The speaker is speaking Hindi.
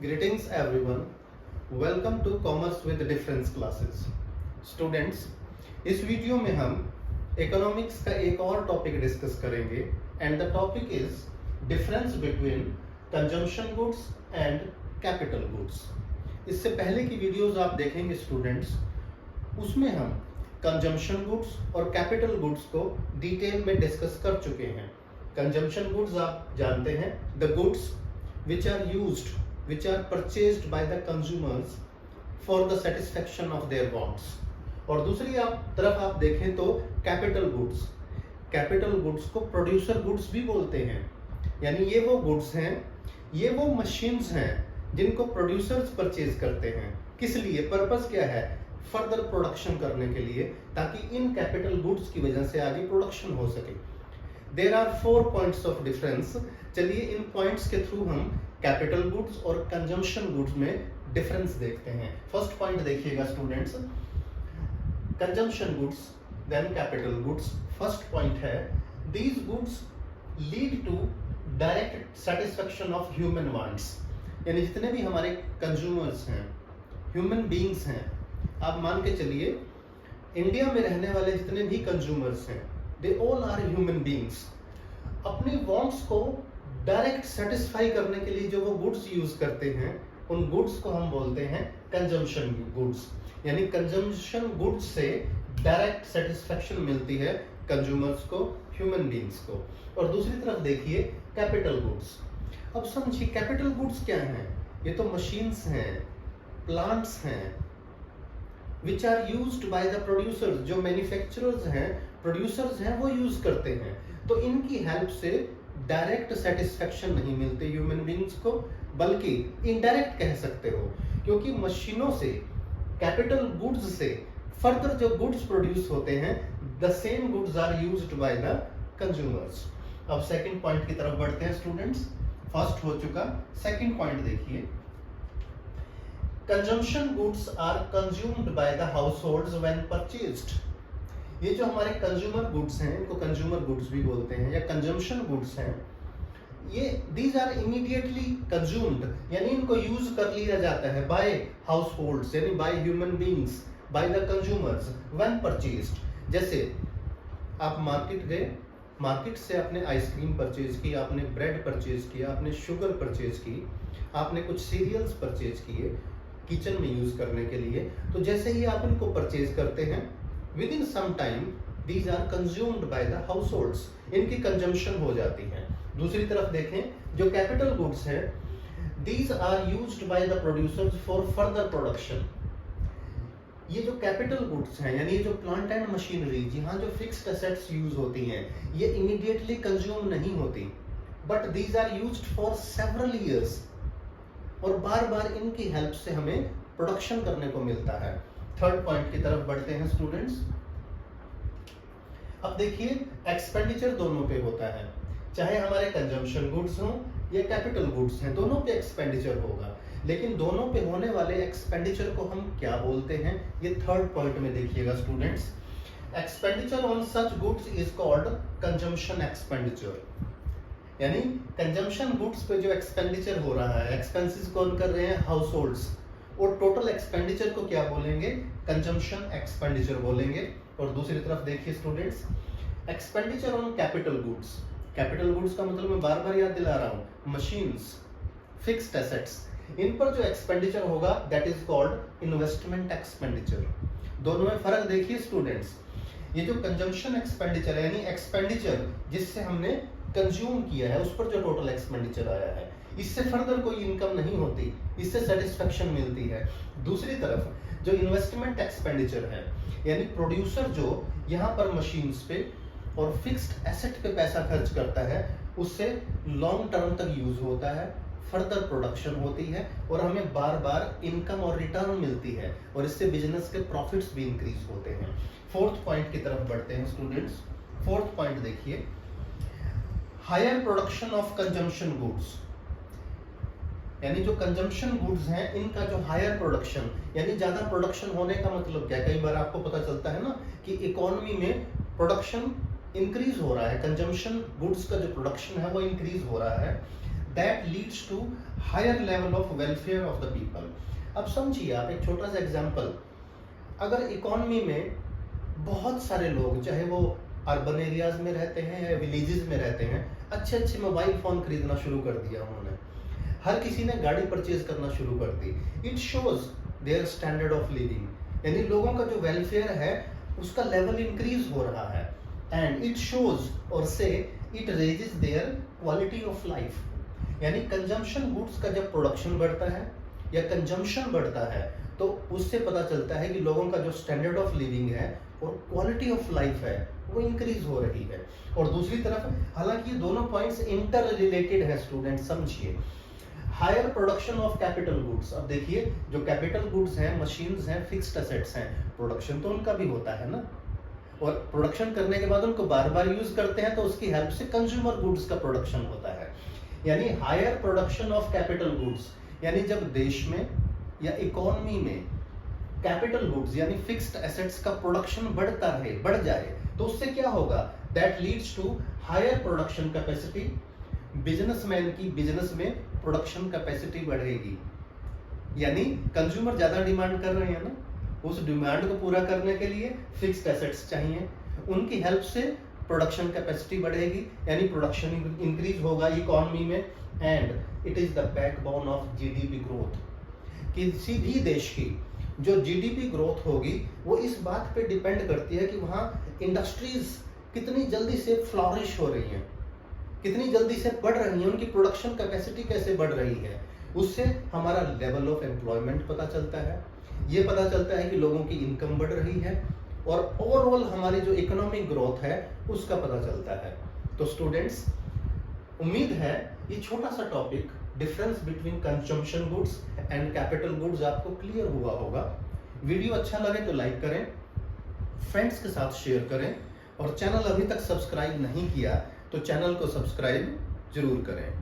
Greetings everyone. Welcome to Commerce with Difference classes. Students, इस वीडियो में हम इकोनॉमिक्स का एक और टॉपिक डिस्कस करेंगे and the topic is difference between consumption goods and capital goods. इससे पहले की वीडियोस आप देखेंगे स्टूडेंट्स, उसमें हम कंजम्पशन गुड्स और कैपिटल गुड्स को डिटेल में डिस्कस कर चुके हैं। कंजम्पशन गुड्स आप जानते हैं, the goods which are purchased by the consumers for the satisfaction of their wants। और दूसरी तरफ आप देखें तो कैपिटल गुड्स को प्रोड्यूसर गुड्स भी बोलते हैं, यानी ये वो गुड्स हैं, ये वो मशीन्स हैं जिनको प्रोड्यूसर्स परचेज करते हैं। किस लिए? पर्पस क्या है? फर्दर प्रोडक्शन करने के लिए, ताकि इन कैपिटल गुड्स की वजह से आगे प्रोडक्शन हो सके। There are 4 points of difference. चलिए इन पॉइंट्स के थ्रू हम कैपिटल गुड्स और कंजम्पशन गुड्स में डिफरेंस देखते हैं। फर्स्ट पॉइंट देखिएगा students, consumption goods then capital goods. First point है, these goods lead to direct satisfaction of human wants. यानी जितने भी हमारे कंज्यूमर्स हैं, ह्यूमन बीइंग्स हैं, आप मान के चलिए इंडिया में रहने वाले जितने भी कंज्यूमर्स हैं, they all are human beings. अपनी वांट्स को डायरेक्ट सेटिस्फाई करने के लिए जो वो गुड्स यूज करते हैं, उन गुड्स को हम बोलते हैं कंजम्पशन गुड्स। यानी कंजम्पशन गुड्स से डायरेक्ट सेटिस्फेक्शन मिलती है कंज्यूमर्स को, ह्यूमन बीइंग्स को। और दूसरी तरफ देखिए कैपिटल गुड्स। अब समझिए कैपिटल गुड्स क्या हैं? ये तो मशीन्स हैं, प्लांट्स हैं, which are used by the producers. जो मैन्युफैक्चरर्स हैं, प्रोड्यूसर्स हैं, वो यूज करते हैं। तो इनकी हेल्प से डायरेक्ट सेटिस्फेक्शन नहीं मिलते ह्यूमन बीइंग्स को, बल्कि इनडायरेक्ट कह सकते हो, क्योंकि मशीनों से, कैपिटल गुड्स से फर्दर जो गुड्स प्रोड्यूस होते हैं, the same goods are used by the consumers. अब सेकंड पॉइंट की तरफ बढ़ते हैं स्टूडेंट्स। फर्स्ट हो चुका, सेकंड पॉइंट देखिए, consumption goods are consumed by the households when purchased. ये जो हमारे कंज्यूमर गुड्स हैं, इनको कंज्यूमर गुड्स भी बोलते हैं या कंजम्पशन गुड्स हैं, ये दीज आर इमीडिएटली कंज्यूम्ड, यानी इनको यूज कर लिया जाता है बाय हाउसहोल्ड्स, यानी by human beings, bye the consumers when purchased. जैसे आप मार्केट गए, मार्केट से आपने आइसक्रीम परचेज की, आपने ब्रेड परचेज किया, आपने शुगर परचेज की, आपने कुछ सीरियल्स परचेज किए किचन में यूज करने के लिए। तो जैसे ही आप इनको परचेज करते हैं, within some time these are consumed by the households, इनकी कंजम्पशन हो जाती है। दूसरी तरफ देखें जो कैपिटल गुड्स हैं, these are used by the producers for further production। ये जो कैपिटल गुड्स हैं, यानी ये जो प्लांट एंड मशीनरी, जहाँ जो फिक्स्ड एसेट्स यूज होती हैं, ये इमीडिएटली कंज्यूम नहीं होती, but these are used for several years, और बार बार इनकी हेल्प से हमें प्रोडक्शन करने को मिलता है। थर्ड पॉइंट की तरफ बढ़ते हैं स्टूडेंट्स। अब देखिए एक्सपेंडिचर दोनों पे होता है, चाहे हमारे कंजम्पशन गुड्स हों या कैपिटल गुड्स हैं, दोनों पे एक्सपेंडिचर होगा। लेकिन दोनों पे होने वाले एक्सपेंडिचर को हम क्या बोलते हैं, ये थर्ड पॉइंट में देखिएगा students. Expenditure on such goods is called consumption expenditure. यानी कंजम्पशन गुड्स पे जो एक्सपेंडिचर हो रहा है, एक्सपेंसेस कौन कर रहे हैं? हाउसहोल्ड्स। और टोटल एक्सपेंडिचर को क्या बोलेंगे? कंजम्पशन एक्सपेंडिचर बोलेंगे। और दूसरी तरफ देखिए students, expenditure on capital goods. Capital goods का मतलब मैं बार बार याद दिला रहा हूं, मशीन्स, फिक्स्ड एसेट्स, इन पर जो एक्सपेंडिचर होगा that is called investment expenditure. दोनों में फर्क देखिए स्टूडेंट्स। ये जो कंजम्पशन एक्सपेंडिचर है, यानी एक्सपेंडिचर जिससे हमने कंज्यूम किया है, उस पर जो टोटल एक्सपेंडिचर आया है, इससे फर्दर कोई इनकम नहीं होती, इससे सेटिस्फेक्शन मिलती है। दूसरी तरफ जो इन्वेस्टमेंट एक्सपेंडिचर है, यानी प्रोड्यूसर जो यहाँ पर मशीन्स पे और फिक्स्ड एसेट पे पैसा खर्च करता है, उससे लॉन्ग टर्म तक यूज होता है, फर्दर प्रोडक्शन होती है, और हमें बार बार इनकम और रिटर्न मिलती है, और इससे बिजनेस के प्रॉफिट्स भी इंक्रीज होते हैं। फोर्थ पॉइंट की तरफ बढ़ते हैं स्टूडेंट्स। फोर्थ पॉइंट देखिए, higher production of consumption goods. यानी जो कंजम्पशन गुड्स हैं, इनका जो हायर प्रोडक्शन, यानी ज्यादा प्रोडक्शन होने का मतलब क्या? कई बार आपको पता चलता है ना कि इकोनॉमी में प्रोडक्शन इंक्रीज हो रहा है, कंजम्पशन गुड्स का जो प्रोडक्शन है वो इंक्रीज हो रहा है। That leads to higher level of welfare of the people. अब समझिए आप, एक छोटा सा एग्जांपल, अगर इकोनॉमी में बहुत सारे लोग, चाहे वो अर्बन एरियाज में रहते हैं या विलेजेस में रहते हैं, अच्छे अच्छे मोबाइल फोन खरीदना शुरू कर दिया उन्होंने, हर किसी ने गाड़ी परचेज करना शुरू कर दी, it shows their standard of living, यानी लोगों का जो वेलफेयर है उसका लेवल इंक्रीज हो रहा है, एंड इट शोज और से it raises there quality of life. यानी कंजम्पशन गुड्स का जब प्रोडक्शन बढ़ता है या कंजम्पशन बढ़ता है तो उससे पता चलता है कि लोगों का जो स्टैंडर्ड ऑफ लिविंग है और क्वालिटी ऑफ लाइफ है वो इंक्रीज हो रही है। और दूसरी तरफ, हालांकि ये दोनों पॉइंट्स इंटर रिलेटेड है स्टूडेंट, समझिए। Higher production of capital goods, अब देखिए जो कैपिटल गुड्स हैं, मशीन्स हैं, फिक्स्ड एसेट्स हैं, प्रोडक्शन तो उनका भी होता है ना, और प्रोडक्शन करने के बाद उनको बार बार यूज करते हैं तो उसकी हेल्प से कंज्यूमर गुड्स का प्रोडक्शन होता है। यानी higher production of capital goods, यानी जब देश में या इकोनॉमी में कैपिटल गुड्स यानी फिक्स्ड एसेट्स का प्रोडक्शन बढ़ जाए तो उससे क्या होगा, that leads to higher production capacity. Businessman की बिजनेस में प्रोडक्शन कैपेसिटी बढ़ेगी, यानी कंज्यूमर ज्यादा डिमांड कर रहे हैं ना, उस डिमांड को पूरा करने के लिए फिक्स्ड एसेट्स चाहिए, उनकी हेल्प से प्रोडक्शन कैपेसिटी बढ़ेगी, यानी प्रोडक्शन इंक्रीज होगा इकोनॉमी में, and it is the backbone of GDP growth. किसी भी देश की जो जीडीपी ग्रोथ होगी वो इस बात पे डिपेंड करती है कि वहाँ इंडस्ट्रीज कितनी जल्दी से फ्लॉरिश हो रही हैं, कितनी जल्दी से बढ़ रही हैं, उनकी प्रोडक्शन कैपेसिटी कैसे बढ़ रही है, उससे हमारा लेवल ऑफ एम्प्लॉयमेंट पता चलता है, ये पता चलता है कि लोगों की इनकम बढ़ रही है, और ओवरऑल हमारी जो इकोनॉमिक ग्रोथ है उसका पता चलता है। तो स्टूडेंट्स, उम्मीद है ये छोटा सा topic difference between consumption goods and capital goods आपको क्लियर हुआ होगा। वीडियो अच्छा लगे तो लाइक करें, फ्रेंड्स के साथ शेयर करें, और चैनल अभी तक सब्सक्राइब नहीं किया तो चैनल को सब्सक्राइब जरूर करें।